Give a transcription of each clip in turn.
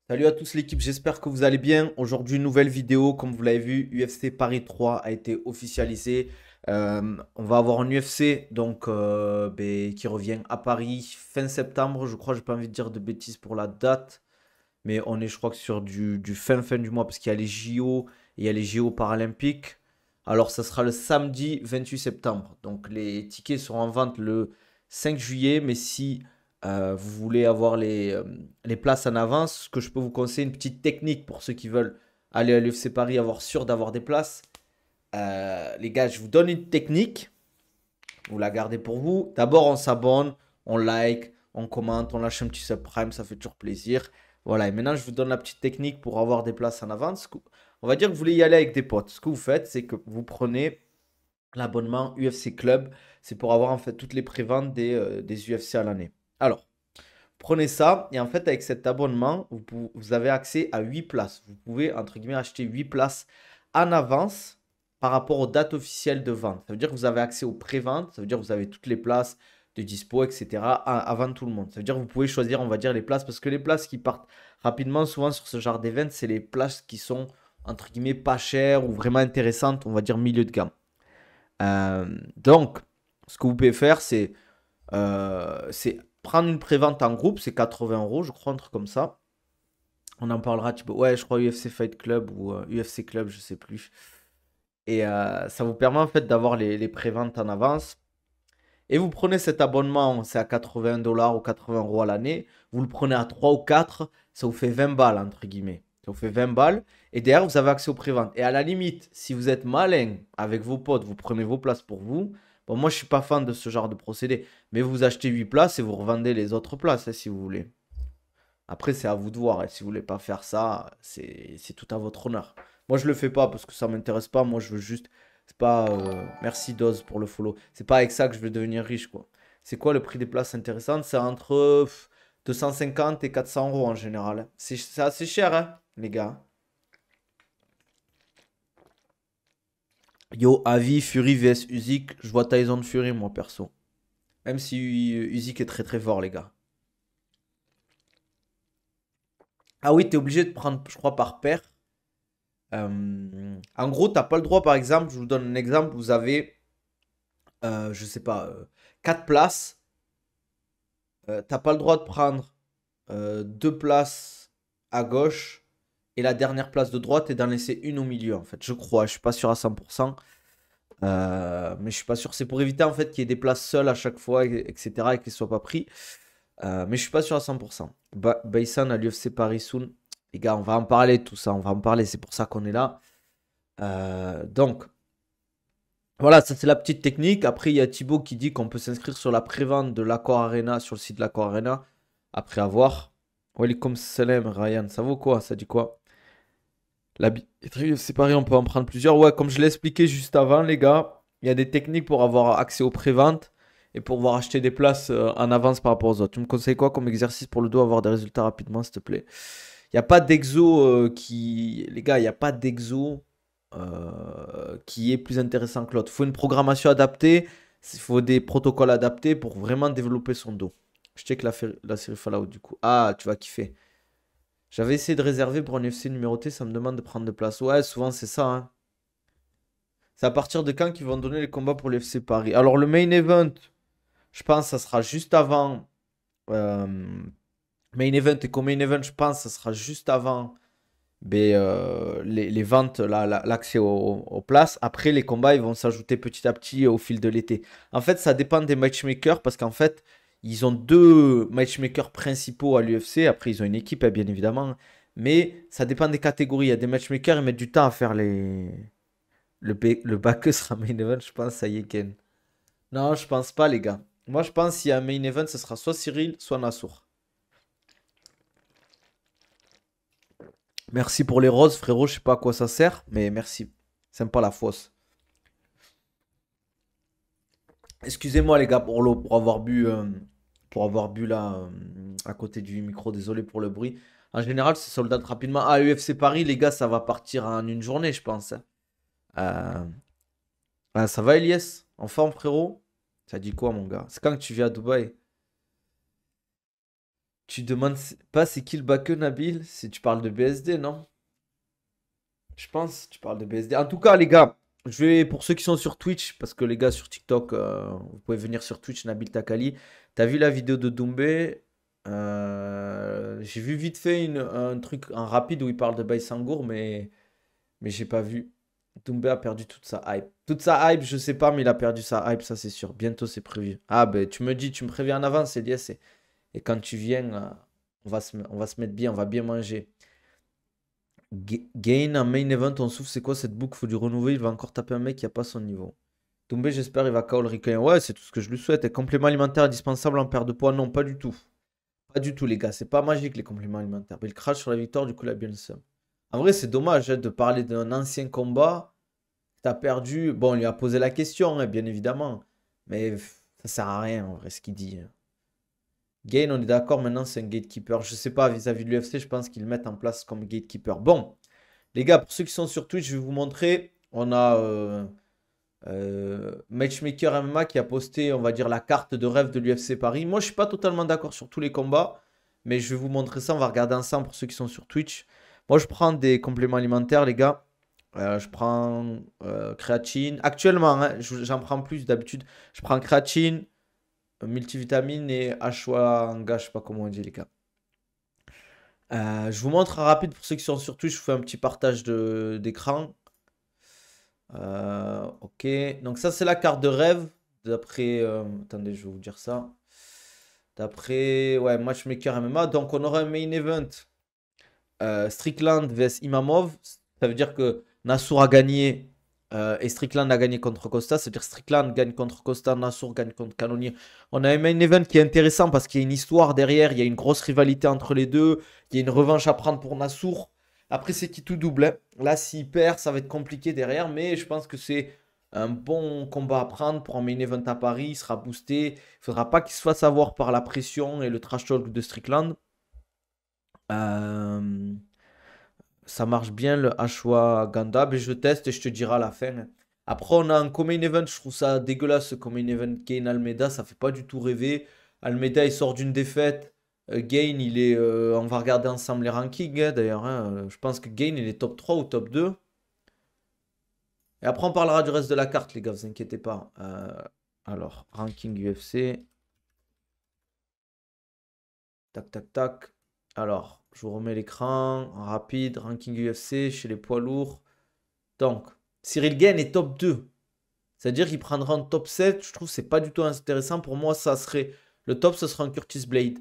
Salut à tous l'équipe, j'espère que vous allez bien. Aujourd'hui, nouvelle vidéo, comme vous l'avez vu, UFC Paris 3 a été officialisé. On va avoir un UFC qui revient à Paris fin septembre. Je crois, j'ai pas envie de dire de bêtises pour la date, mais on est, je crois, que sur du fin du mois parce qu'il y a les JO et il y a les JO paralympiques. Alors, ça sera le samedi 28 septembre. Donc, les tickets seront en vente le 5 juillet, mais si vous voulez avoir les places en avance, ce que je peux vous conseiller, une petite technique pour ceux qui veulent aller à l'UFC Paris, avoir sûr d'avoir des places. Les gars, je vous donne une technique. Vous la gardez pour vous. D'abord, on s'abonne, on like, on commente, on lâche un petit subprime, ça fait toujours plaisir. Voilà, et maintenant, je vous donne la petite technique pour avoir des places en avance. On va dire que vous voulez y aller avec des potes. Ce que vous faites, c'est que vous prenez l'abonnement UFC Club. C'est pour avoir en fait toutes les préventes des UFC à l'année. Alors, prenez ça et en fait, avec cet abonnement, vous avez accès à 8 places. Vous pouvez, entre guillemets, acheter 8 places en avance par rapport aux dates officielles de vente. Ça veut dire que vous avez accès aux préventes, ça veut dire que vous avez toutes les places de dispo, etc. avant tout le monde. Ça veut dire que vous pouvez choisir, on va dire, les places, parce que les places qui partent rapidement, souvent sur ce genre d'événement, c'est les places qui sont, entre guillemets, pas chères ou vraiment intéressantes, on va dire milieu de gamme. Donc, ce que vous pouvez faire, c'est prendre une prévente en groupe, c'est 80 euros, je crois, un truc comme ça. On en parlera, tu peux, ouais, je crois UFC Fight Club ou UFC Club, je sais plus. Et ça vous permet en fait d'avoir les préventes en avance. Et vous prenez cet abonnement, c'est à 80 dollars ou 80 euros à l'année. Vous le prenez à 3 ou 4, ça vous fait 20 balles, entre guillemets. Ça vous fait 20 balles. Et derrière, vous avez accès aux préventes. Et à la limite, si vous êtes malin avec vos potes, vous prenez vos places pour vous. Bon, moi, je suis pas fan de ce genre de procédé. Mais vous achetez 8 places et vous revendez les autres places, si vous voulez. Après, c'est à vous de voir. Et si vous voulez pas faire ça, c'est tout à votre honneur. Moi, je le fais pas parce que ça m'intéresse pas. Moi, je veux juste. C'est pas. Merci Doz pour le follow. C'est pas avec ça que je vais devenir riche, quoi. C'est quoi le prix des places intéressantes? C'est entre 250 et 400 euros en général. C'est assez cher, hein, les gars. Yo, avis, Fury vs Usyk. Je vois Tyson Fury, moi, perso. Même si Usyk est très très fort, les gars. Ah oui, t'es obligé de prendre, je crois, par paire. En gros, t'as pas le droit, par exemple, je vous donne un exemple, vous avez, je sais pas, 4 places, t'as pas le droit de prendre 2 places à gauche et la dernière place de droite et d'en laisser une au milieu, en fait. Je crois, je suis pas sûr à 100%, mais je suis pas sûr. C'est pour éviter, en fait, qu'il y ait des places seules à chaque fois, etc., et qu'ils soient pas pris. Mais je suis pas sûr à 100%. Baysan à l'UFC Paris soon. Les gars, on va en parler de tout ça, on va en parler, c'est pour ça qu'on est là. Donc, voilà, ça c'est la petite technique. Après, il y a Thibaut qui dit qu'on peut s'inscrire sur la prévente de l'Accor Arena, sur le site de l'Accor Arena. Après avoir. Welcome salam, Ryan. Ça vaut quoi? Ça dit quoi? La billetterie, c'est pareil, on peut en prendre plusieurs. Ouais, comme je l'ai expliqué juste avant, les gars, il y a des techniques pour avoir accès aux préventes et pour pouvoir acheter des places en avance par rapport aux autres. Tu me conseilles quoi comme exercice pour le dos, avoir des résultats rapidement, s'il te plaît? Il n'y a pas d'exo qui. Les gars, il n'y a pas d'exo qui est plus intéressant que l'autre. Il faut une programmation adaptée, il faut des protocoles adaptés pour vraiment développer son dos. Je check la série Fallout du coup. Ah, tu vas kiffer. J'avais essayé de réserver pour un UFC numéroté, ça me demande de prendre de place. Ouais, souvent c'est ça, hein. C'est à partir de quand qu'ils vont donner les combats pour l'UFC Paris. Alors le main event, je pense, ça sera juste avant. euh, Main event et co-main event, je pense, ça sera juste avant les ventes, l'accès aux places. Après, les combats, ils vont s'ajouter petit à petit au fil de l'été. En fait, ça dépend des matchmakers parce qu'en fait, ils ont deux matchmakers principaux à l'UFC. Après, ils ont une équipe, hein, bien évidemment. Mais ça dépend des catégories. Il y a des matchmakers, ils mettent du temps à faire les. Le back sera main event, je pense, ça y est, Ken. Non, je pense pas, les gars. Moi, je pense qu'il y a un main event, ce sera soit Cyril, soit Nassour. Merci pour les roses, frérot. Je sais pas à quoi ça sert, mais merci. Sympa la fosse. Excusez-moi les gars pour l'eau, pour avoir bu là à côté du micro. Désolé pour le bruit. En général, c'est sold out rapidement. Ah, UFC Paris, les gars, ça va partir en une journée, je pense, hein. Euh, ça va, Elias? En forme, frérot? Ça dit quoi, mon gars? C'est quand que tu viens à Dubaï? Tu demandes pas c'est qui le backer, Nabil? Si tu parles de BSD, non? Je pense que tu parles de BSD. En tout cas, les gars, je vais pour ceux qui sont sur Twitch, parce que les gars sur TikTok, vous pouvez venir sur Twitch, Nabil Takali. T'as vu la vidéo de Doumbé? J'ai vu vite fait un truc en rapide où il parle de Baïsangour, mais j'ai pas vu. Doumbé a perdu toute sa hype. Toute sa hype, je sais pas, mais il a perdu sa hype, ça c'est sûr. Bientôt c'est prévu. Ah ben tu me dis, tu me préviens en avance, Elias. Et quand tu viens, on va se mettre bien, on va bien manger. Gain en main event, on souffle, c'est quoi cette boucle? Faut du renouveler, il va encore taper un mec qui a pas son niveau. Doumbé, j'espère, il va KO le Ricain. Ouais, c'est tout ce que je lui souhaite. Et complément alimentaire indispensable en perte de poids? Non, pas du tout. Pas du tout, les gars. C'est pas magique, les compléments alimentaires. Mais il crache sur la victoire, du coup, il a bien le seum. En vrai, c'est dommage hein, de parler d'un ancien combat. T'as perdu. Bon, on lui a posé la question, hein, bien évidemment. Mais ça sert à rien, en vrai, ce qu'il dit. Gain, on est d'accord, maintenant, c'est un gatekeeper. Je sais pas, vis-à-vis de l'UFC, je pense qu'ils le mettent en place comme gatekeeper. Bon, les gars, pour ceux qui sont sur Twitch, je vais vous montrer. On a Matchmaker MMA qui a posté, on va dire, la carte de rêve de l'UFC Paris. Moi, je suis pas totalement d'accord sur tous les combats, mais je vais vous montrer ça. On va regarder ensemble pour ceux qui sont sur Twitch. Moi, je prends des compléments alimentaires, les gars. Je prends créatine. Actuellement, hein, j'en prends plus d'habitude. Je prends créatine, multivitamine et ashwagandha, je sais pas comment on dit, les gars. Je vous montre en rapide pour ceux qui sont sur Twitch. Je vous fais un petit partage d'écran. Ok, donc ça c'est la carte de rêve. D'après, attendez, je vais vous dire ça. D'après, ouais, Matchmaker MMA. Donc on aura un main event Strickland vs Imamov. Ça veut dire que Nassour a gagné et Strickland a gagné contre Costa. C'est-à-dire Strickland gagne contre Costa, Nassour gagne contre Cannonier. On a un main event qui est intéressant parce qu'il y a une histoire derrière. Il y a une grosse rivalité entre les deux. Il y a une revanche à prendre pour Nassour. Après, c'est qui tout double, hein. Là, s'il perd, ça va être compliqué derrière. Mais je pense que c'est un bon combat à prendre pour un main event à Paris. Il sera boosté. Il ne faudra pas qu'il se fasse avoir par la pression et le trash talk de Strickland. Euh, Ça marche bien le ashwagandha. Mais je teste et je te dirai à la fin. Après, on a un co-main event. Je trouve ça dégueulasse ce co-main event. Gain Almeida, ça fait pas du tout rêver. Almeida, il sort d'une défaite. Gain, il est. On va regarder ensemble les rankings hein, d'ailleurs, hein. Je pense que Gain, il est top 3 ou top 2. Et après, on parlera du reste de la carte, les gars, vous inquiétez pas. Alors, ranking UFC. Tac, tac, tac. Alors, je vous remets l'écran en rapide. Ranking UFC chez les poids lourds. Donc, Cyril Gane est top 2. C'est-à-dire qu'il prendra un top 7. Je trouve que c'est pas du tout intéressant. Pour moi, ça serait. Le top, ce serait un Curtis Blade.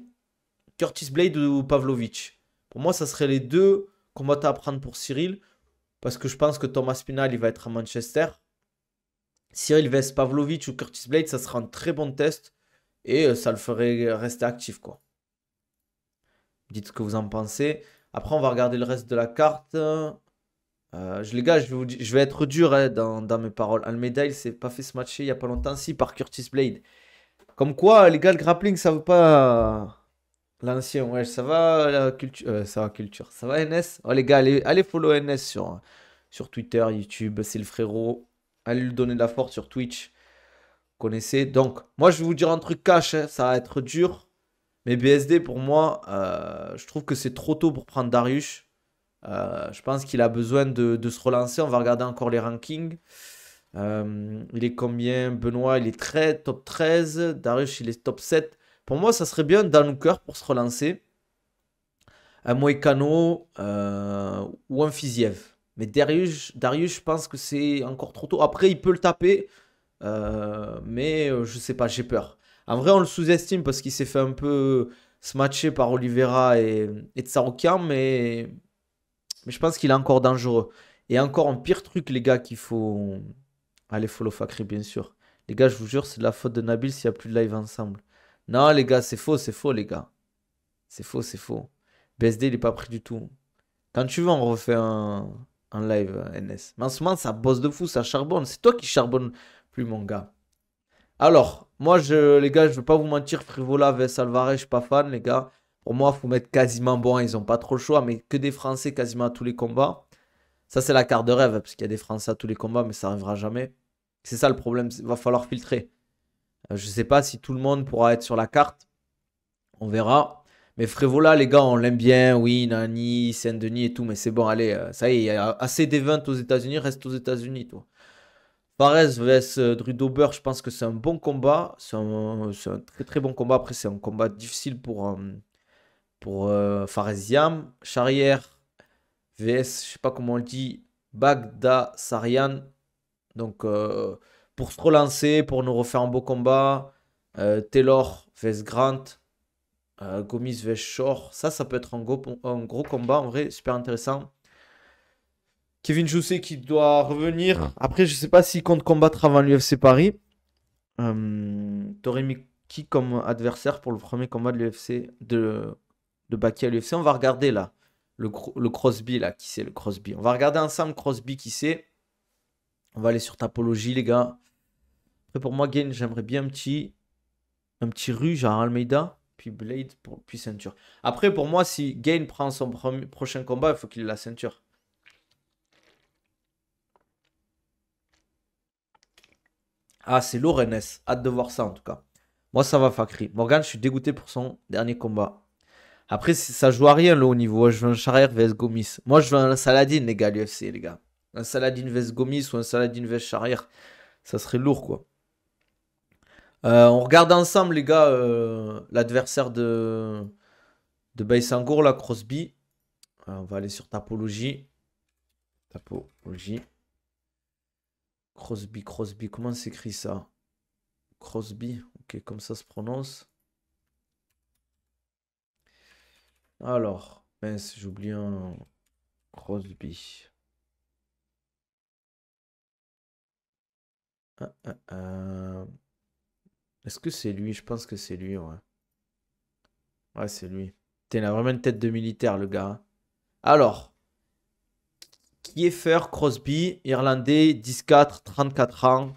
Curtis Blade ou Pavlovich. Pour moi, ça serait les deux combattants à prendre pour Cyril. Parce que je pense que Thomas Spinal, il va être à Manchester. Cyril vs Pavlovich ou Curtis Blade, ça sera un très bon test. Et ça le ferait rester actif, quoi. Dites ce que vous en pensez. Après, on va regarder le reste de la carte. Les gars, je vais être dur hein, dans mes paroles. Almeida, il s'est pas fait se matcher il y a pas longtemps, si, par Curtis Blade. Comme quoi, les gars, le grappling, ça veut pas. L'ancien, ouais, ça va, la culture. Ça va, culture. Ça va, NS? Oh, les gars, allez follow NS sur Twitter, YouTube, c'est le frérot. Allez lui donner de la force sur Twitch. Vous connaissez. Donc, moi, je vais vous dire un truc cash, hein, ça va être dur. Mais BSD, pour moi, je trouve que c'est trop tôt pour prendre Darius. Je pense qu'il a besoin de se relancer. On va regarder encore les rankings. Il est combien? Benoît, il est très top 13. Darius, il est top 7. Pour moi, ça serait bien Dan Hooker pour se relancer. Un Moïcano ou un Fiziev. Mais Darius, je pense que c'est encore trop tôt. Après, il peut le taper. Mais je sais pas, j'ai peur. En vrai, on le sous-estime parce qu'il s'est fait un peu smatcher par Oliveira et Tsaroukian. Mais je pense qu'il est encore dangereux. Et encore un pire truc, les gars, qu'il faut. Allez, follow Fakri, bien sûr. Les gars, je vous jure, c'est de la faute de Nabil s'il n'y a plus de live ensemble. Non, les gars, c'est faux, les gars. C'est faux, c'est faux. BSD, il est pas pris du tout. Quand tu veux, on refait un live NS. Mais en ce moment, ça bosse de fou, ça charbonne. C'est toi qui charbonne plus, mon gars. Alors, moi, les gars, je veux pas vous mentir, Frivola vs Alvarez, je suis pas fan, les gars. Pour moi, il faut mettre quasiment bon, ils ont pas trop le choix, mais que des Français quasiment à tous les combats. Ça, c'est la carte de rêve, parce qu'il y a des Français à tous les combats, mais ça arrivera jamais. C'est ça le problème, il va falloir filtrer. Je sais pas si tout le monde pourra être sur la carte. On verra. Mais Frévola, les gars, on l'aime bien. Oui, Nani, Saint-Denis et tout. Mais c'est bon, allez, ça y est, il y a assez d'events aux États-Unis. Reste aux États-Unis, toi. Fares vs Drew Dober, je pense que c'est un bon combat. C'est un très très bon combat. Après, c'est un combat difficile pour Fares-Ziam. Charrière vs, je sais pas comment on le dit, Bagdasaryan. Donc, pour se relancer, pour nous refaire un beau combat. Taylor vs Grant. Gomis vs Shore. Ça peut être un gros combat en vrai, super intéressant. Kevin Jousset qui doit revenir. Après, je sais pas s'il compte combattre avant l'UFC Paris. T'aurais mis qui comme adversaire pour le premier combat de l'UFC de Baki à l'UFC? On va regarder là. Le Crosby là, qui c'est le Crosby? On va regarder ensemble Crosby qui c'est. On va aller sur Tapologie les gars. Après pour moi, Gain, j'aimerais bien un petit Rue, genre Almeida. Puis Blade, puis ceinture. Après pour moi, si Gain prend son prochain combat, il faut qu'il ait la ceinture. Ah, c'est lourd, NS. Hâte de voir ça en tout cas. Moi, ça va, Fakri. Morgan, je suis dégoûté pour son dernier combat. Après, ça joue à rien le haut niveau. Je veux un Charrière vs Gomis. Moi, je veux un Saladin, les gars, l'UFC, les gars. Un Saladin vs Gomis ou un Saladin vs Charrière. Ça serait lourd, quoi. On regarde ensemble, les gars, l'adversaire de Baïsangour, là, Crosby. On va aller sur Tapologie. Tapologie. Crosby. Comment s'écrit ça? Crosby. Ok, comme ça se prononce. Alors, mince, j'ai oublié un Crosby. Ah, ah, ah. Est-ce que c'est lui? Je pense que c'est lui, ouais. Ouais, c'est lui. Putain, il a vraiment une tête de militaire, le gars. Alors, Kiefer Crosby, Irlandais, 10-4, 34 ans.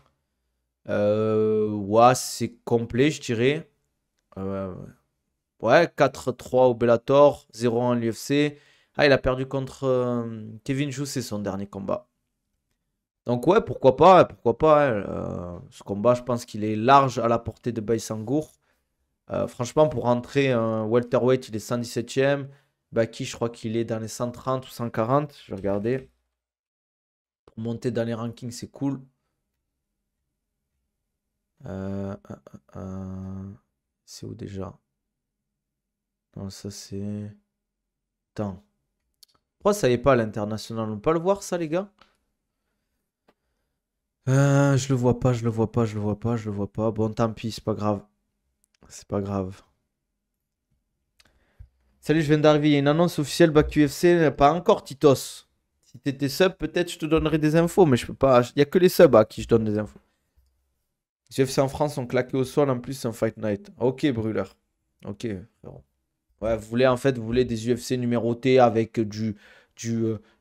Ouais, c'est complet, je dirais. Euh, ouais, 4-3 au Bellator, 0-1 à l'UFC. Ah, il a perdu contre Kevin Jou, c'est son dernier combat. Donc ouais, pourquoi pas, pourquoi pas. Ce combat, je pense qu'il est large à la portée de Baïsangour. Franchement, pour rentrer un welterweight, il est 117e. Baki, je crois qu'il est dans les 130 ou 140. Je vais regarder. Pour monter dans les rankings, c'est cool. Euh, euh, c'est où déjà? Non, ça c'est... Attends. Pourquoi ça y est pas à l'international? On peut pas le voir ça, les gars? Je le vois pas, je le vois pas, je le vois pas, je le vois pas. Bon, tant pis, c'est pas grave. C'est pas grave. Salut, je viens d'arriver. Il y a une annonce officielle Back UFC. Pas encore, Titos. Si t'étais sub, peut-être je te donnerais des infos, mais je peux pas. Il y a que les subs à qui je donne des infos. Les UFC en France sont claqués au sol. En plus, c'est un fight night. Ok, brûleur. Ok, frérot. Ouais, vous voulez des UFC numérotés avec du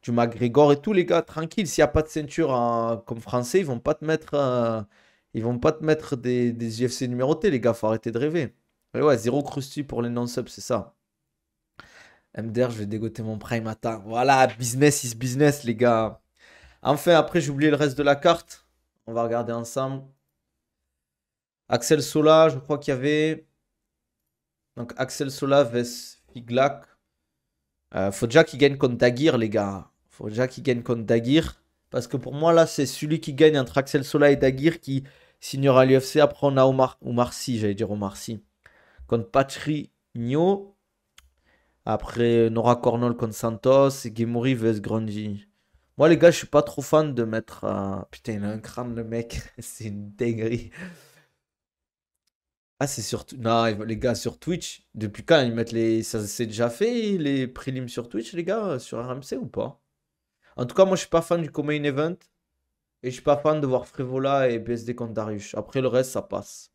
McGregor et tout, les gars. Tranquille, s'il n'y a pas de ceinture comme français, ils vont pas te mettre des UFC numérotés, les gars. Faut arrêter de rêver. Et ouais, zéro crusti pour les non-subs, c'est ça. MDR, je vais dégoter mon prime matin. Voilà, business is business, les gars. Enfin, après, j'ai oublié le reste de la carte. On va regarder ensemble. Axel Sola, je crois qu'il y avait. Donc, Axel Sola vs Figlak. Faut déjà qu'il gagne contre Dagir, les gars. Faut déjà qu'il gagne contre Dagir. Parce que pour moi, là, c'est celui qui gagne entre Axel Sola et Dagir qui signera l'UFC. Après, on a Omar Sy, j'allais dire Omar Sy. Contre Patrigno. Après, Nora Cornell contre Santos. Et Gemuri vs Grandi. Moi, les gars, je suis pas trop fan de mettre. Putain, il a un crâne, le mec. C'est une dinguerie. Ah, c'est surtout. Non, les gars, sur Twitch, depuis quand ils mettent les. Ça s'est déjà fait, les prélims sur Twitch, les gars, sur RMC ou pas? En tout cas, moi, je suis pas fan du co-main event. Et je suis pas fan de voir Frévola et BSD contre Darius. Après, le reste, ça passe.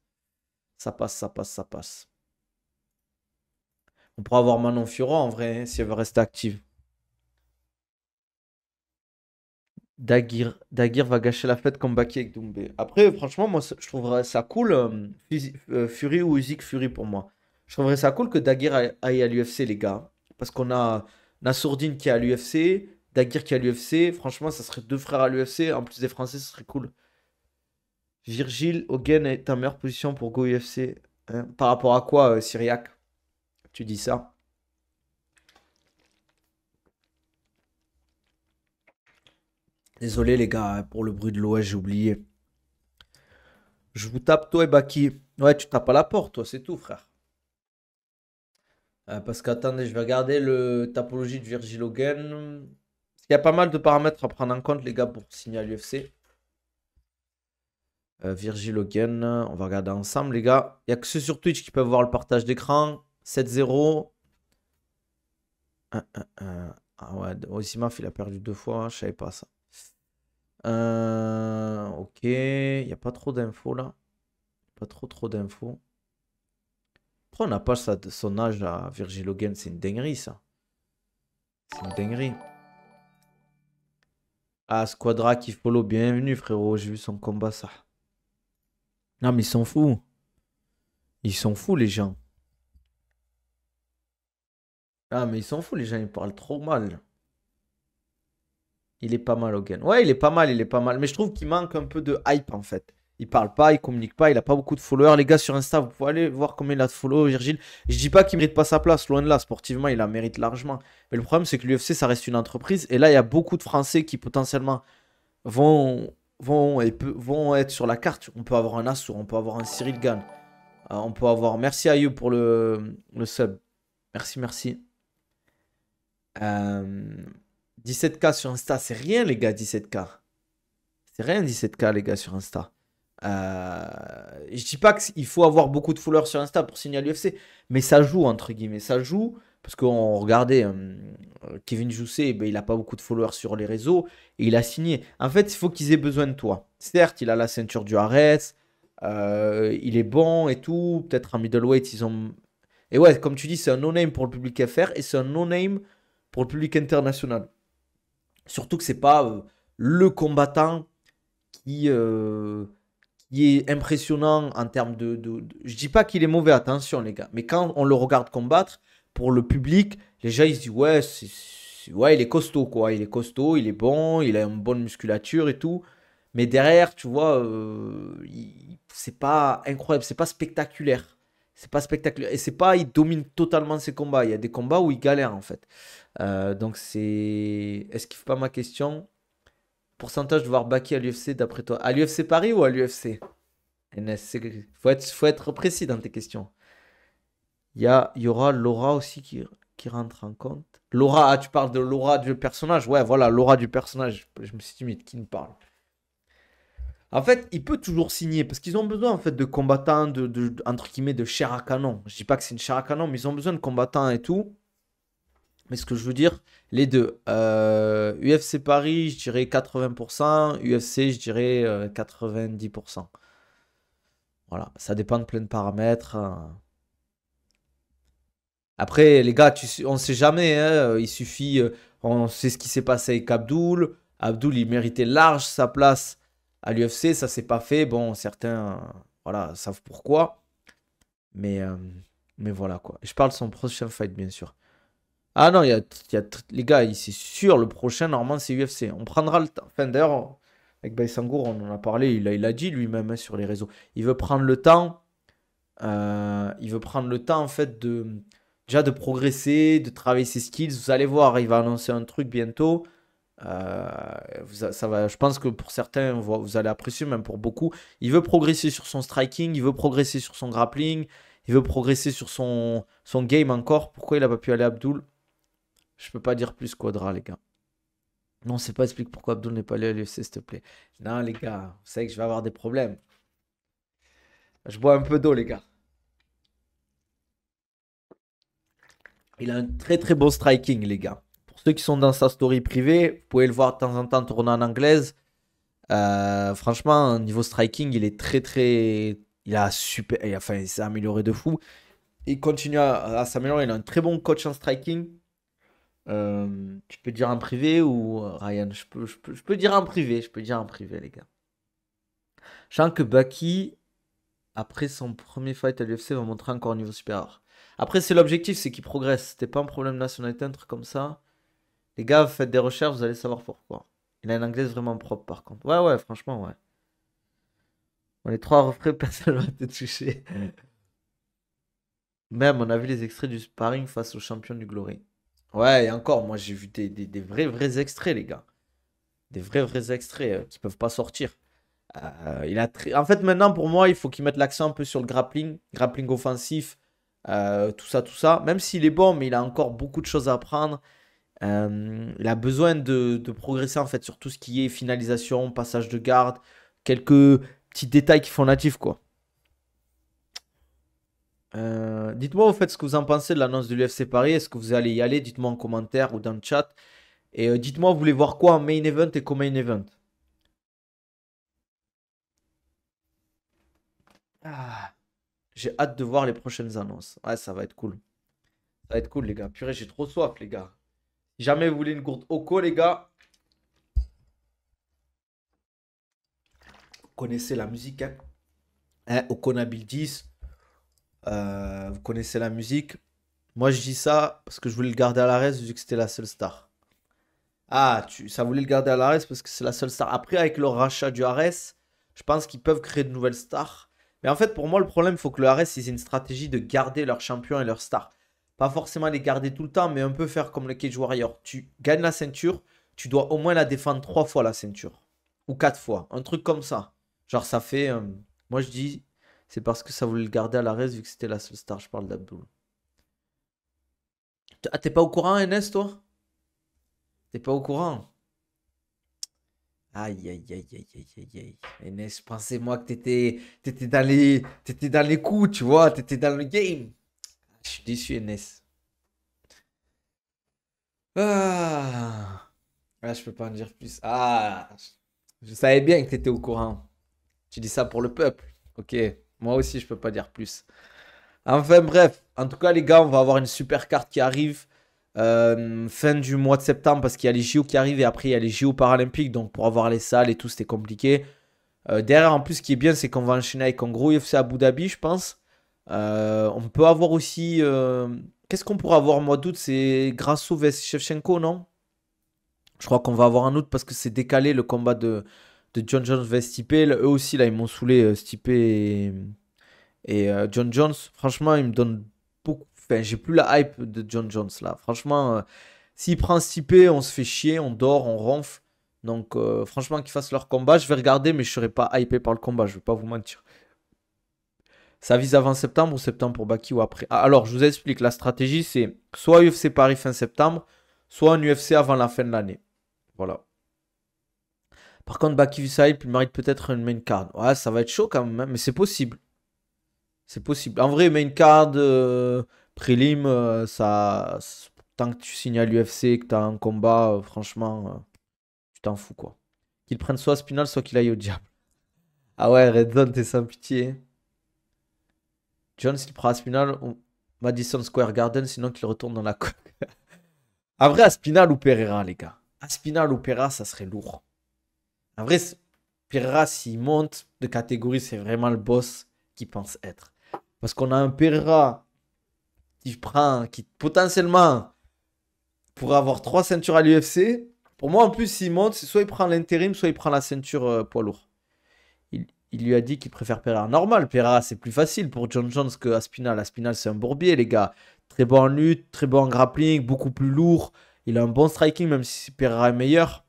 Ça passe, ça passe, ça passe. On pourra avoir Manon Fiorot en vrai, hein, si elle veut rester active. Dagir va gâcher la fête comme Baki avec Doumbé. Après, franchement, moi, je trouverais ça cool. Fury ou Usyk Fury pour moi. Je trouverais ça cool que Dagir aille à l'UFC, les gars. Parce qu'on a Nassourdine qui est à l'UFC, Dagir qui est à l'UFC. Franchement, ça serait deux frères à l'UFC. En plus des Français, ce serait cool. Virgile Hogan est en meilleure position pour Go UFC. Hein. Par rapport à quoi, Cyriac? Tu dis ça? Désolé les gars hein, pour le bruit de l'OS, j'ai oublié. Je vous tape toi et Baki. Ouais, tu tapes à la porte, toi, c'est tout, frère. Parce qu'attendez, je vais regarder le topologie de Virgil Hogan. Parce qu'il y a pas mal de paramètres à prendre en compte, les gars, pour signer à l'UFC. Virgil Hogan, on va regarder ensemble, les gars. Il n'y a que ceux sur Twitch qui peuvent voir le partage d'écran. 7-0. Ah ouais, Osimaf, il a perdu 2 fois, je savais pas ça. Ok, il n'y a pas trop d'infos là. Pas trop d'infos. Pourquoi on n'a pas son âge à Virgil Hogan? C'est une dinguerie ça. C'est une dinguerie. Ah, Squadra qui follow, bienvenue frérot, j'ai vu son combat ça. Non mais ils sont fous. Ils sont fous les gens. Ah mais ils sont fous les gens, ils parlent trop mal. Il est pas mal Hogan. Ouais, il est pas mal, il est pas mal. Mais je trouve qu'il manque un peu de hype en fait. Il parle pas, il communique pas, il a pas beaucoup de followers. Les gars sur Insta, vous pouvez aller voir combien il a de followers, Virgile. Je dis pas qu'il mérite pas sa place, loin de là. Sportivement, il la mérite largement. Mais le problème, c'est que l'UFC, ça reste une entreprise. Et là, il y a beaucoup de Français qui potentiellement vont être sur la carte. On peut avoir un Assour, on peut avoir un Cyril Gann. On peut avoir. Merci à You pour le sub. Merci, merci. Euh, 17K sur Insta, c'est rien, les gars, 17K. C'est rien 17K les gars sur Insta. Je dis pas qu'il faut avoir beaucoup de followers sur Insta pour signer à l'UFC, mais ça joue entre guillemets, ça joue parce qu'on regardait Kevin Jousset, ben, il a pas beaucoup de followers sur les réseaux et il a signé. En fait, il faut qu'ils aient besoin de toi. Certes, il a la ceinture du Ares, il est bon et tout. Peut-être en middleweight, ils ont. Et ouais, comme tu dis, c'est un no-name pour le public FR et c'est un no-name pour le public international. Surtout que c'est pas le combattant qui, euh, qui est impressionnant en termes Je dis pas qu'il est mauvais, attention les gars, mais quand on le regarde combattre, pour le public, les gens ils se disent ouais, ouais, il est costaud quoi, il est costaud, il est bon, il a une bonne musculature et tout. Mais derrière, tu vois, c'est pas incroyable, c'est pas spectaculaire. C'est pas spectaculaire. Et c'est pas, il domine totalement ses combats. Il y a des combats où il galère en fait. Donc c'est. Est-ce qu'il fait pas ma question? Pourcentage de voir Baki à l'UFC d'après toi? À l'UFC Paris ou à l'UFC? Faut être précis dans tes questions. Il y aura Laura aussi qui rentre en compte. Laura, tu parles de Laura du personnage? Ouais, voilà, Laura du personnage. Je me suis dit, mais qui me parle? En fait, il peut toujours signer parce qu'ils ont besoin en fait de combattants, entre guillemets, de chair à canon. Je dis pas que c'est une chair à canon, mais ils ont besoin de combattants et tout. Mais ce que je veux dire, les deux. UFC Paris, je dirais 80%. UFC, je dirais 90%. Voilà, ça dépend de plein de paramètres. Après, les gars, on ne sait jamais. Hein, il suffit. On sait ce qui s'est passé avec Abdul. Abdul, il méritait large sa place à l'UFC. Ça s'est pas fait. Bon, certains voilà, savent pourquoi. Mais, euh, mais voilà quoi. Je parle de son prochain fight, bien sûr. Ah non, les gars, c'est sûr, le prochain, normalement, c'est UFC. On prendra le temps. Enfin, d'ailleurs, avec Baïsangour, on en a parlé. Il a dit lui-même hein, sur les réseaux. Il veut prendre le temps. Il veut prendre le temps, en fait, déjà de progresser, de travailler ses skills. Vous allez voir, il va annoncer un truc bientôt. Euh, ça va, je pense que pour certains, vous allez apprécier, même pour beaucoup. Il veut progresser sur son striking, il veut progresser sur son grappling, il veut progresser sur son game encore. Pourquoi il n'a pas pu aller à Abdul? Je peux pas dire plus Quadra, les gars. Non, c'est pas explique pourquoi Abdul n'est pas allé à l'UFC, s'il te plaît. Non, les gars, vous savez que je vais avoir des problèmes. Je bois un peu d'eau, les gars. Il a un très très beau striking, les gars. Pour ceux qui sont dans sa story privée, vous pouvez le voir de temps en temps tourner en anglaise. Franchement, niveau striking, il est très très. Il a super. Enfin, il s'est amélioré de fou. Il continue à s'améliorer. Il a un très bon coach en striking. Tu peux dire en privé ou Ryan? Je peux dire en privé. Je peux dire en privé, les gars. Je sens que Baki, après son premier fight à l'UFC, va montrer encore un niveau supérieur. Après, c'est l'objectif, c'est qu'il progresse. C'était pas un problème de nationalité, un truc comme ça. Les gars, faites des recherches, vous allez savoir pourquoi. Il a une anglaise vraiment propre, par contre. Ouais, ouais, franchement, ouais. On est trois refrains, personne va te toucher. Même, on a vu les extraits du sparring face au champion du Glory. Ouais, et encore, moi, j'ai vu des vrais extraits, les gars. Des vrais extraits qui peuvent pas sortir. En fait, maintenant, pour moi, il faut qu'il mette l'accent un peu sur le grappling offensif, tout ça, tout ça. Même s'il est bon, mais il a encore beaucoup de choses à apprendre. Il a besoin de progresser en fait sur tout ce qui est finalisation, passage de garde, quelques petits détails qui font natif quoi. Dites-moi au fait ce que vous en pensez de l'annonce de l'UFC Paris. Est-ce que vous allez y aller? Dites-moi en commentaire ou dans le chat. Et dites-moi, vous voulez voir quoi en main event et co-main event? Ah, j'ai hâte de voir les prochaines annonces. Ouais, ça va être cool. Ça va être cool, les gars. Purée, j'ai trop soif, les gars. Si jamais vous voulez une gourde Oko, les gars, vous connaissez la musique, hein? Oko Nabil 10. Vous connaissez la musique. Moi, je dis ça parce que je voulais le garder à l'ARES vu que c'était la seule star. Ah, ça voulait le garder à l'ARES parce que c'est la seule star. Après, avec le rachat du ARES, je pense qu'ils peuvent créer de nouvelles stars. Mais en fait, pour moi, le problème, il faut que le ARES ait une stratégie de garder leurs champions et leurs stars. Pas forcément les garder tout le temps, mais un peu faire comme le Cage Warrior. Tu gagnes la ceinture, tu dois au moins la défendre 3 fois la ceinture. Ou 4 fois. Un truc comme ça. Genre, ça fait. Moi, je dis, c'est parce que ça voulait le garder à l'ARES vu que c'était la seule star. Je parle d'Abdul. Ah, t'es pas au courant, NS, toi? T'es pas au courant? Aïe, aïe, aïe, aïe, aïe, aïe, aïe. NS, je pensais, moi, que t'étais dans les coups, tu vois. T'étais dans le game. Je suis déçu, NS. Ah. Ah, je peux pas en dire plus. Ah. Je savais bien que t'étais au courant. Tu dis ça pour le peuple. Ok. Moi aussi, je peux pas dire plus. Enfin bref, en tout cas les gars, on va avoir une super carte qui arrive fin du mois de septembre parce qu'il y a les JO qui arrivent et après il y a les JO paralympiques. Donc pour avoir les salles et tout, c'était compliqué. Derrière en plus, ce qui est bien, c'est qu'on va enchaîner avec en gros UFC Abu Dhabi, je pense. On peut avoir aussi... Qu'est-ce qu'on pourra avoir au mois d'août? C'est Grasso vs Shevchenko, non? Je crois qu'on va avoir en août parce que c'est décalé le combat de John Jones vs Stipe. Eux aussi, là, ils m'ont saoulé, Stipe et John Jones, franchement, il me donne beaucoup. Enfin, j'ai plus la hype de John Jones là. Franchement, s'il prend Stipe, on se fait chier, on dort, on ronfle. Donc, franchement, qu'ils fassent leur combat. Je vais regarder, mais je serai pas hypé par le combat. Je vais pas vous mentir. Ça vise avant septembre ou septembre pour Baki ou après. Ah, alors, je vous explique. La stratégie, c'est soit UFC Paris fin septembre, soit un UFC avant la fin de l'année. Voilà. Par contre, Baki Visaïp, il mérite peut-être une main card. Ouais, ça va être chaud quand même, hein, mais c'est possible. C'est possible. En vrai, main card, prélim, tant que tu signes à l'UFC, que tu as un combat, franchement, tu t'en fous, quoi. Qu'il prenne soit Spinal, soit qu'il aille au diable. Ah ouais, Red Zone, t'es sans pitié. Jones, il prend Spinal ou Madison Square Garden, sinon qu'il retourne dans la coque. En vrai, Aspinal ou Pereira, les gars. Aspinal ou Pereira, ça serait lourd. En vrai, Pereira, s'il monte de catégorie, c'est vraiment le boss qui pense être. Parce qu'on a un Pereira qui potentiellement pourrait avoir 3 ceintures à l'UFC. Pour moi, en plus, s'il monte, c'est soit il prend l'intérim, soit il prend la ceinture poids lourd. Il lui a dit qu'il préfère Pereira. Normal, Pereira, c'est plus facile pour John Jones que Aspinal. Aspinal, c'est un bourbier, les gars. Très bon en lutte, très bon en grappling, beaucoup plus lourd. Il a un bon striking, même si Pereira est meilleur.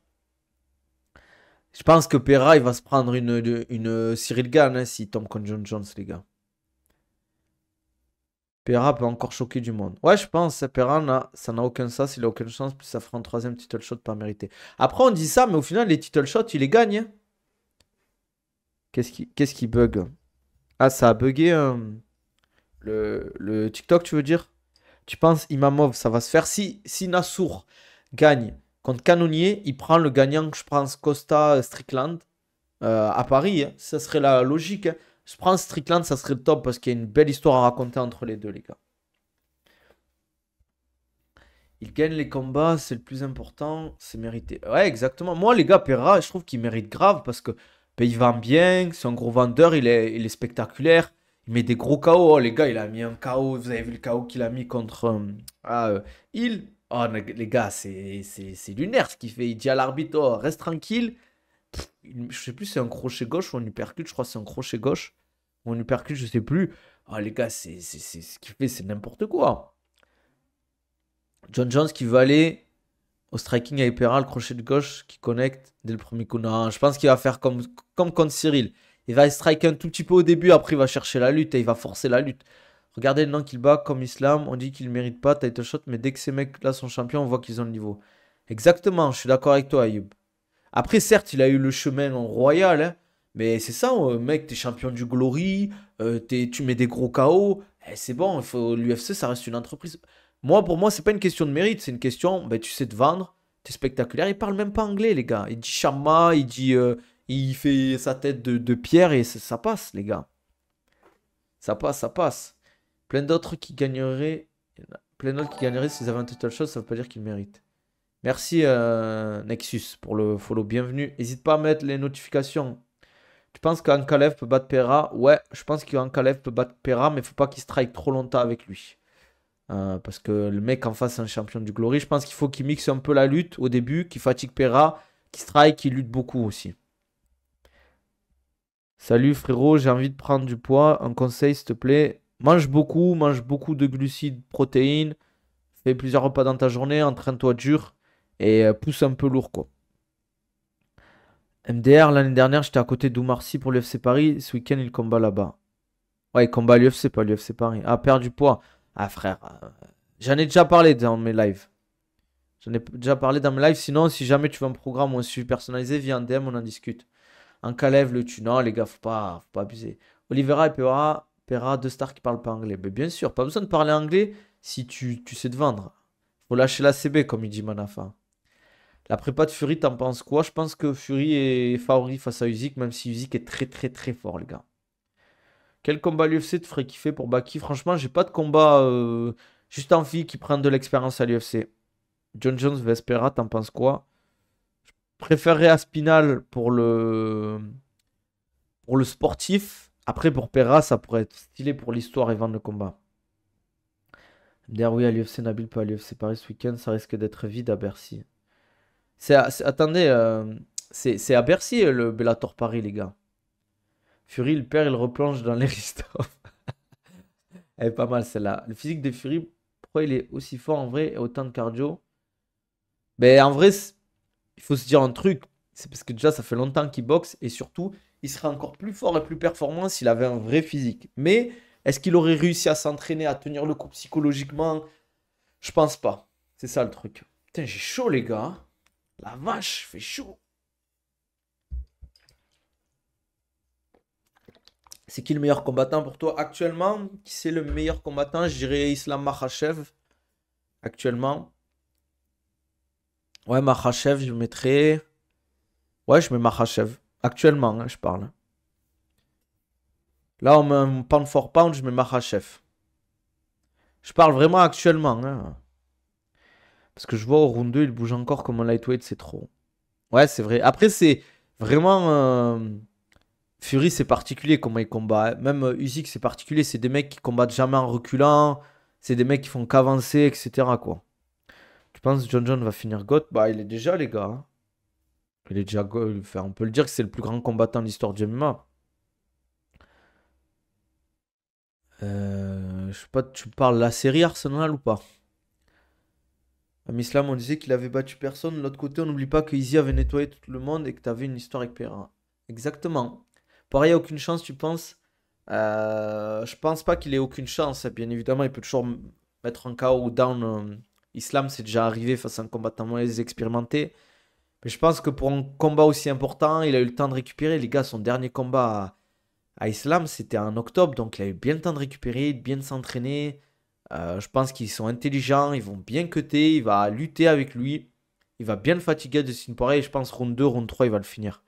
Je pense que Pereira, il va se prendre une Cyril Gane hein, s'il tombe contre John Jones, les gars. Pereira peut encore choquer du monde. Ouais, je pense. Pereira, ça n'a aucun sens. Il a aucune chance. Puis ça fera un troisième title shot pas mérité. Après, on dit ça, mais au final, les title shots, il les gagne. Hein. Qu'est-ce qui bug? Ah, ça a bugué le TikTok, tu veux dire? Tu penses Imamov, ça va se faire? Si Nassour gagne contre Canonier, il prend le gagnant, je pense, Costa Strickland à Paris. Hein. Ça serait la logique. Hein. Je prends Strickland, ça serait le top parce qu'il y a une belle histoire à raconter entre les deux, les gars. Il gagne les combats, c'est le plus important, c'est mérité. Ouais, exactement. Moi, les gars, Pereira, je trouve qu'il mérite grave parce que ben, il vend bien, c'est un gros vendeur, il est spectaculaire. Il met des gros KO. Oh, les gars, il a mis un KO. Vous avez vu le KO qu'il a mis contre il. Oh, les gars, c'est lunaire ce qu'il fait. Il dit à l'arbitre, oh, reste tranquille. Je sais plus si c'est un crochet gauche ou un uppercut. Je crois que c'est un crochet gauche. Ou un uppercut, je sais plus. Oh, les gars, ce qu'il fait, c'est n'importe quoi. John Jones qui veut aller Au striking avec Pereira, le crochet de gauche qui connecte dès le premier coup. Non, je pense qu'il va faire comme contre Cyril. Il va strike un tout petit peu au début, après il va chercher la lutte et il va forcer la lutte. Regardez le nom qu'il bat comme Islam, on dit qu'il ne mérite pas title shot, mais dès que ces mecs-là sont champions, on voit qu'ils ont le niveau. Exactement, je suis d'accord avec toi, Ayoub. Après, certes, il a eu le chemin en royal, hein, mais c'est ça, mec, t'es champion du Glory, tu mets des gros KO, c'est bon, l'UFC, ça reste une entreprise. Moi, pour moi, c'est pas une question de mérite, c'est une question, ben, tu sais te vendre, t'es spectaculaire. Il parle même pas anglais, les gars. Il dit Shamma, il fait sa tête de pierre et ça passe, les gars. Ça passe, ça passe. Plein d'autres qui gagneraient, plein d'autres qui gagneraient s'ils avaient un total shot, ça veut pas dire qu'ils méritent. Merci Nexus pour le follow, bienvenue. N'hésite pas à mettre les notifications. Tu penses qu'Ankalev peut battre Pera? Ouais, je pense qu'Ankalev peut battre Pera, mais faut pas qu'il strike trop longtemps avec lui. Parce que le mec en face, c'est un champion du Glory. Je pense qu'il faut qu'il mixe un peu la lutte au début, qu'il fatigue Pera, qu'il strike, qu'il lutte beaucoup aussi. Salut frérot, j'ai envie de prendre du poids. Un conseil, s'il te plaît. Mange beaucoup de glucides, protéines. Fais plusieurs repas dans ta journée, entraîne-toi dur et pousse un peu lourd, quoi. MDR, l'année dernière, j'étais à côté d'Oumarcy pour l'UFC Paris. Ce week-end, il combat là-bas. Ouais, il combat à l'UFC, pas l'UFC Paris. Ah, perdre du poids. Ah, frère. J'en ai déjà parlé dans mes lives. J'en ai déjà parlé dans mes lives. Sinon, si jamais tu veux un programme ou un suivi personnalisé, viens en DM, on en discute. Encalève le tu. Non, les gars, faut pas abuser. Oliveira et Pereira, deux stars qui parlent pas anglais. Mais bien sûr, pas besoin de parler anglais si tu sais te vendre. Faut lâcher la CB, comme il dit Manafa. La prépa de Fury, t'en penses quoi? Je pense que Fury est favori face à Usyk, même si Usyk est très très très fort, les gars. Quel combat l'UFC te ferait kiffer pour Baki? Franchement, j'ai pas de combat juste envie qui prennent de l'expérience à l'UFC. John Jones Vespera, t'en penses quoi? Je préférerais Aspinal pour le sportif. Après, pour Pera, ça pourrait être stylé pour l'histoire et vendre le combat. Dire oui à l'UFC, Nabil pas à l'UFC Paris ce week-end, ça risque d'être vide à Bercy. Attendez, c'est à Bercy le Bellator Paris, les gars. Fury, il perd, il replonge dans les Ristov. Elle est pas mal celle-là. Le physique de Fury, pourquoi il est aussi fort en vrai et autant de cardio? Ben en vrai, il faut se dire un truc. C'est parce que déjà, ça fait longtemps qu'il boxe et surtout, il serait encore plus fort et plus performant s'il avait un vrai physique. Mais est-ce qu'il aurait réussi à s'entraîner, à tenir le coup psychologiquement? Je pense pas. C'est ça le truc. Putain, j'ai chaud, les gars. La vache, fait chaud. C'est qui le meilleur combattant pour toi actuellement? Qui c'est le meilleur combattant? Je dirais Islam Makhachev. Actuellement. Ouais, Makhachev, je mettrais. Ouais, je mets Makhachev. Actuellement, hein, je parle. Là, on met un pound for pound, je mets Makhachev. Je parle vraiment actuellement, hein. Parce que je vois au round 2, il bouge encore comme un lightweight, c'est trop. Ouais, c'est vrai. Après, c'est vraiment. Fury, c'est particulier comment il combat, hein. Même Usyk, c'est particulier. C'est des mecs qui combattent jamais en reculant. C'est des mecs qui font qu'avancer, etc. quoi. Tu penses que John John va finir GOAT? Bah, il est déjà, les gars, hein. Il est déjà GOAT. Enfin, on peut le dire que c'est le plus grand combattant de l'histoire du MMA. Je sais pas, tu parles de la série Arsenal ou pas? Islam, on disait qu'il avait battu personne. De l'autre côté, on n'oublie pas que Izzy avait nettoyé tout le monde et que tu avais une histoire avec Pereira. Exactement. Pareil, il n'y a aucune chance, tu penses? Je pense pas qu'il ait aucune chance. Bien évidemment, il peut toujours mettre en KO ou down. Islam, c'est déjà arrivé face à un combattant moins expérimenté. Mais je pense que pour un combat aussi important, il a eu le temps de récupérer. Les gars, son dernier combat à Islam, c'était en octobre. Donc, il a eu bien le temps de récupérer, de bien s'entraîner. Je pense qu'ils sont intelligents, ils vont bien cutter, il va lutter avec lui. Il va bien le fatiguer de signes pareil. Je pense round 2, round 3, il va le finir.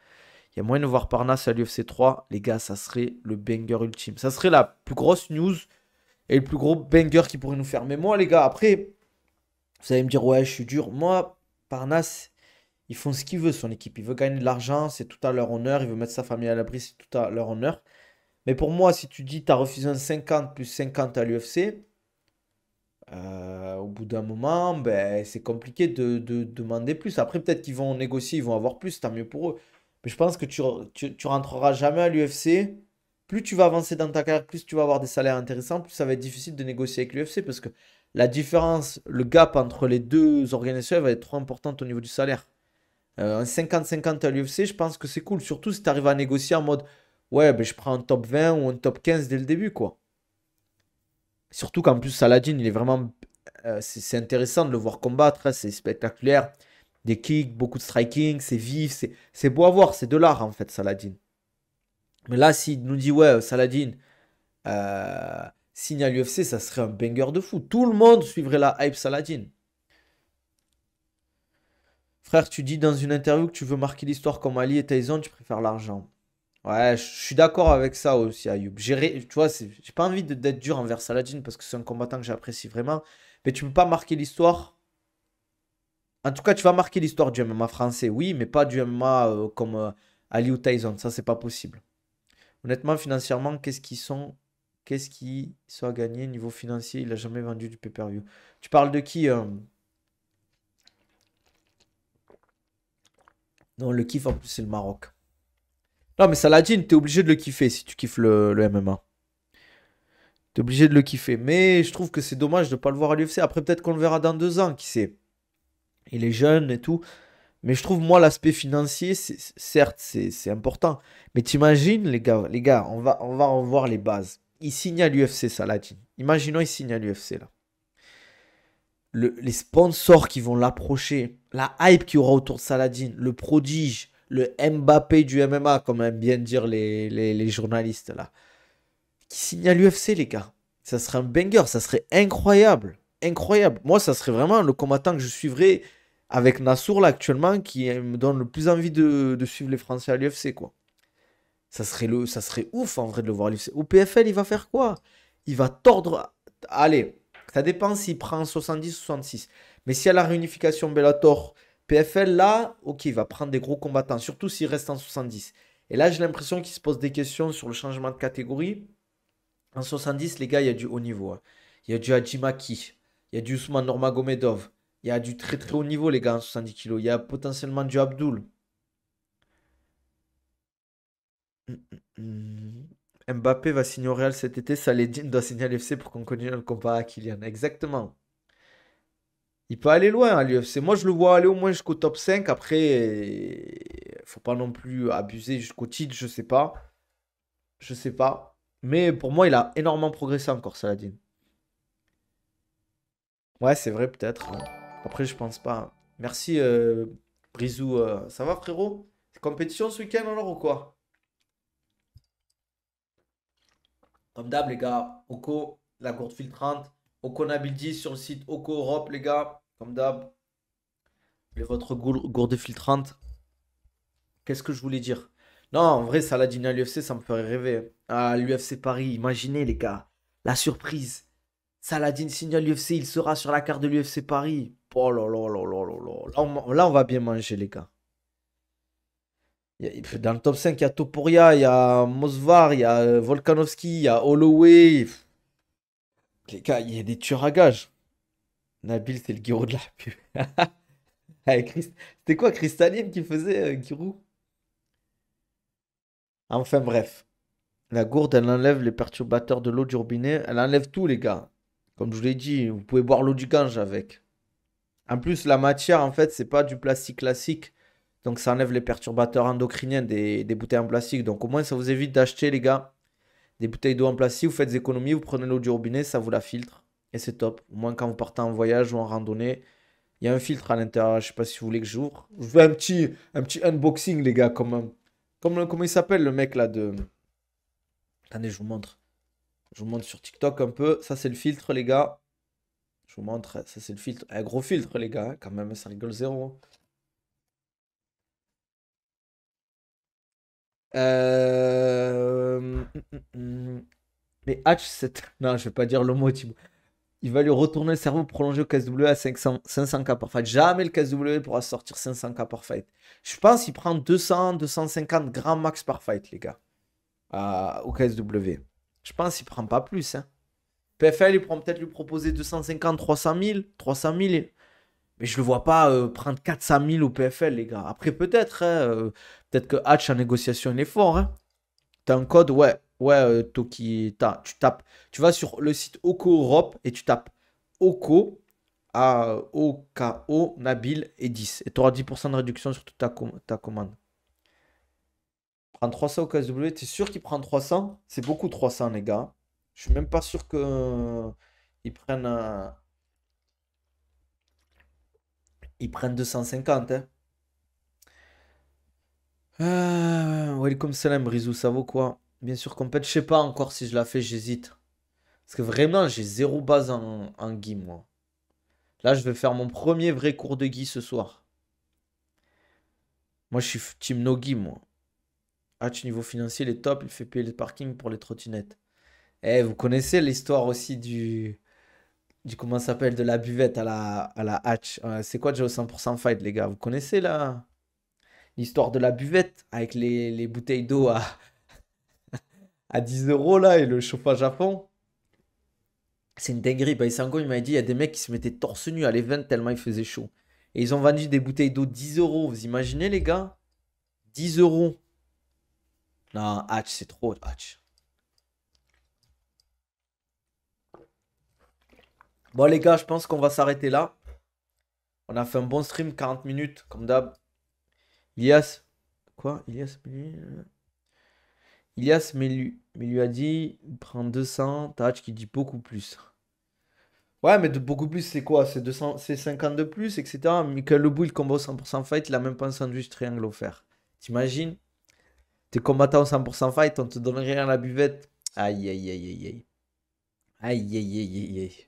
Il y a moyen de voir Parnasse à l'UFC 3. Les gars, ça serait le banger ultime. Ça serait la plus grosse news et le plus gros banger qui pourrait nous faire. Mais moi, les gars, après, vous allez me dire, ouais, je suis dur. Moi, Parnasse, ils font ce qu'il veut, son équipe. Il veut gagner de l'argent, c'est tout à leur honneur. Il veut mettre sa famille à l'abri, c'est tout à leur honneur. Mais pour moi, si tu dis, tu as refusé un 50 plus 50 à l'UFC, au bout d'un moment, ben, c'est compliqué de demander plus. Après, peut-être qu'ils vont négocier, ils vont avoir plus, tant mieux pour eux. Mais je pense que tu rentreras jamais à l'UFC. Plus tu vas avancer dans ta carrière, plus tu vas avoir des salaires intéressants, plus ça va être difficile de négocier avec l'UFC. Parce que la différence, le gap entre les deux organisations elle va être trop importante au niveau du salaire. Un 50-50 à l'UFC, je pense que c'est cool. Surtout si tu arrives à négocier en mode, ouais, ben, je prends un top 20 ou un top 15 dès le début, quoi. Surtout qu'en plus, Saladin, il est vraiment. C'est intéressant de le voir combattre, hein, c'est spectaculaire. Des kicks, beaucoup de striking, c'est vif, c'est beau à voir, c'est de l'art en fait, Saladin. Mais là, s'il nous dit, ouais, Saladin signe à l'UFC, ça serait un banger de fou. Tout le monde suivrait la hype Saladin. Frère, tu dis dans une interview que tu veux marquer l'histoire comme Ali et Tyson, tu préfères l'argent. Ouais, je suis d'accord avec ça aussi, Ayoub. Tu vois, j'ai pas envie d'être dur envers Saladin parce que c'est un combattant que j'apprécie vraiment. Mais tu peux pas marquer l'histoire. En tout cas, tu vas marquer l'histoire du MMA français, oui, mais pas du MMA comme Ali ou Tyson. Ça, c'est pas possible. Honnêtement, financièrement, qu'est-ce qui soit gagné niveau financier? Il a jamais vendu du pay-per-view. Tu parles de qui Non, le kiff en plus, c'est le Maroc. Non, mais Saladin, t'es obligé de le kiffer si tu kiffes le MMA. T'es obligé de le kiffer. Mais je trouve que c'est dommage de ne pas le voir à l'UFC. Après, peut-être qu'on le verra dans 2 ans, qui sait. Il est jeune et tout. Mais je trouve, moi, l'aspect financier, certes, c'est important. Mais t'imagines, les gars, on va revoir les bases. Il signe à l'UFC, Saladin. Imaginons, il signe à l'UFC, là. Les sponsors qui vont l'approcher, la hype qu'il y aura autour de Saladin, le prodige, le Mbappé du MMA, comme aiment bien dire les journalistes, là. Qui signe à l'UFC, les gars. Ça serait un banger, ça serait incroyable. Incroyable. Moi, ça serait vraiment le combattant que je suivrais avec Nassour, là, actuellement, qui me donne le plus envie de suivre les Français à l'UFC, quoi. Ça serait ouf, en vrai, de le voir à l'UFC. Au PFL, il va faire quoi? Il va tordre. Allez, ça dépend s'il prend 70-66. Mais s'il y a la réunification Bellator, PFL, là, ok, il va prendre des gros combattants, surtout s'il reste en 70. Et là, j'ai l'impression qu'il se pose des questions sur le changement de catégorie. En 70, les gars, il y a du haut niveau, hein. Il y a du Hajimaki. Il y a du Ousmane Nurmagomedov. Il y a du très très haut niveau, les gars, en 70 kilos. Il y a potentiellement du Abdul. Hum, Mbappé va signer au Real cet été. Saladin doit signer à l'UFC pour qu'on continue à le comparer à Kylian. Exactement. Il peut aller loin à l'UFC. Moi, je le vois aller au moins jusqu'au top 5. Après, faut pas non plus abuser jusqu'au titre, je sais pas. Je sais pas. Mais pour moi, il a énormément progressé encore, Saladin. Ouais, c'est vrai, peut-être, hein. Après, je pense pas. Merci, Brizou. Ça va, frérot? Compétition ce week-end alors ou quoi? Comme d'hab, les gars. Oko, la gourde filtrante. Oko Nabil 10 sur le site Oko Europe, les gars. Comme d'hab. Et votre gourde filtrante. Qu'est-ce que je voulais dire? Non, en vrai, Saladin à l'UFC, ça me ferait rêver. À l'UFC Paris, imaginez, les gars. La surprise. Saladin signe à l'UFC, il sera sur la carte de l'UFC Paris. Oh là là là là là là. Là, on va bien manger, les gars. Dans le top 5, il y a Topuria, il y a Mosvar, il y a Volkanovski, il y a Holloway. Les gars, il y a des tueurs à gages. Nabil, c'est le Giroud de la pub. C'était quoi, Cristalline qui faisait Giroud? Enfin bref. La gourde, elle enlève les perturbateurs de l'eau du robinet. Elle enlève tout, les gars. Comme je vous l'ai dit, vous pouvez boire l'eau du Gange avec. En plus, la matière, en fait, c'est pas du plastique classique. Donc, ça enlève les perturbateurs endocriniens des bouteilles en plastique. Donc, au moins, ça vous évite d'acheter, les gars, des bouteilles d'eau en plastique. Vous faites des économies, vous prenez l'eau du robinet, ça vous la filtre. Et c'est top. Au moins, quand vous partez en voyage ou en randonnée, il y a un filtre à l'intérieur. Je sais pas si vous voulez que j'ouvre. Je vous fais un petit unboxing, les gars. Comment il s'appelle, le mec là de. Attendez, je vous montre. Je vous montre sur TikTok un peu. Ça, c'est le filtre, les gars. Je vous montre. Ça, c'est le filtre. Un gros filtre, les gars, hein, quand même. Ça rigole zéro. Euh... Mais Hatch, non, je vais pas dire le mot, Thibaut. Il va lui retourner le cerveau pour prolonger au KSW à 500K par fight. Jamais le KSW pourra sortir 500K par fight. Je pense qu'il prend 200-250 grammes max par fight, les gars, au KSW. Je pense qu'il prend pas plus, hein. PFL, ils pourront peut-être lui proposer 250, 300 000, 300 000. Mais je le vois pas prendre 400 000 au PFL, les gars. Après, peut-être, hein, peut-être que Hatch en négociation, il est fort, hein. T'as un code, ouais, ouais, Toki, tu tapes, tu vas sur le site Oko Europe et tu tapes OKO, OKO, Nabil et 10. Et tu auras 10% de réduction sur toute ta commande. Prends 300 au KSW, t'es sûr qu'il prend 300? C'est beaucoup 300 les gars. Je suis même pas sûr que ils prennent, ils prennent 250. Hein. Welcome salam Brizou, ça vaut quoi? Bien sûr compète, je sais pas encore si je la fais, j'hésite. Parce que vraiment, j'ai zéro base en Guy, moi. Là, je vais faire mon premier vrai cours de Guy ce soir. Moi, je suis team no Guy, moi. Hatch, niveau financier, il est top, il fait payer le parking pour les trottinettes. Eh, vous connaissez l'histoire aussi du comment ça s'appelle, de la buvette à la Hatch. C'est quoi déjà au 100% fight, les gars? Vous connaissez l'histoire de la buvette avec les bouteilles d'eau à 10 euros là et le chauffage à fond? C'est une dinguerie. Bah, Sango, il m'a dit, il y a des mecs qui se mettaient torse nu à l'event tellement il faisait chaud. Et ils ont vendu des bouteilles d'eau 10 euros. Vous imaginez, les gars? 10 euros. Non, Hatch, c'est trop, Hatch. Bon, les gars, je pense qu'on va s'arrêter là. On a fait un bon stream, 40 minutes, comme d'hab. Ilias. Quoi? Ilias, mais lui a dit, il prend 200. T'as Hatch qui dit beaucoup plus. Ouais, mais de beaucoup plus, c'est quoi? C'est 200, c'est 50 de plus, etc. Michael Lebou, il combat au 100% fight, il a même pas un sandwich triangle offert. T'imagines? T'es combattant au 100% fight, on te donne rien à la buvette. Aïe, aïe, aïe, aïe, aïe. Aïe, aïe, aïe, aïe, aïe.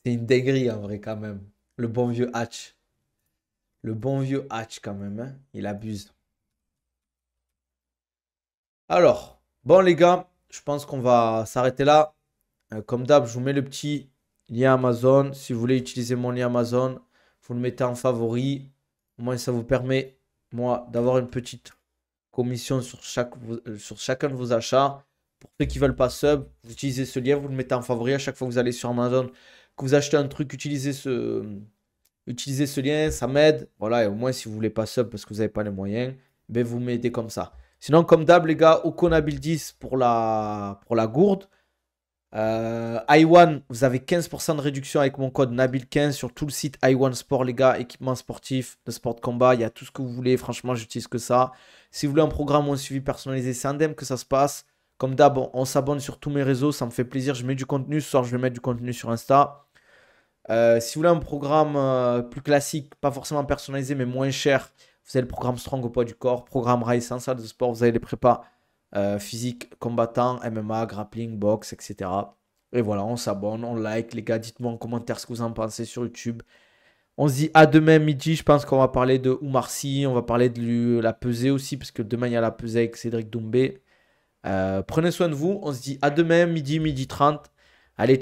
C'est une dinguerie en vrai, quand même. Le bon vieux Hatch. Le bon vieux Hatch, quand même, hein. Il abuse. Alors, bon, les gars, je pense qu'on va s'arrêter là. Comme d'hab, je vous mets le petit lien Amazon. Si vous voulez utiliser mon lien Amazon, vous le mettez en favori. Au moins, ça vous permet, moi, d'avoir une petite commission sur chacun de vos achats. Pour ceux qui veulent pas sub, vous utilisez ce lien, vous le mettez en favori. À chaque fois que vous allez sur Amazon, que vous achetez un truc, utilisez ce lien, ça m'aide. Voilà, et au moins, si vous voulez pas sub parce que vous n'avez pas les moyens, ben vous m'aidez comme ça. Sinon, comme d'hab, les gars, Okonabil 10 pour la gourde. iOne, vous avez 15% de réduction avec mon code Nabil15 sur tout le site iOne Sport, les gars. Équipement sportif, de sport de combat, il y a tout ce que vous voulez. Franchement, j'utilise que ça. Si vous voulez un programme ou un suivi personnalisé, c'est indemne que ça se passe. Comme d'hab, on s'abonne sur tous mes réseaux, ça me fait plaisir. Je mets du contenu. Ce soir, je vais mettre du contenu sur Insta. Si vous voulez un programme plus classique, pas forcément personnalisé, mais moins cher, vous avez le programme Strong au poids du corps, programme Rise en salle de sport, vous avez les prépas physique, combattant, MMA, grappling, boxe, etc. Et voilà, on s'abonne, on like. Les gars, dites-moi en commentaire ce que vous en pensez sur YouTube. On se dit à demain midi. Je pense qu'on va parler de Oumar Sy. On va parler de la pesée aussi, parce que demain, il y a la pesée avec Cédric Doumbé. Prenez soin de vous. On se dit à demain midi, 12h30. Allez,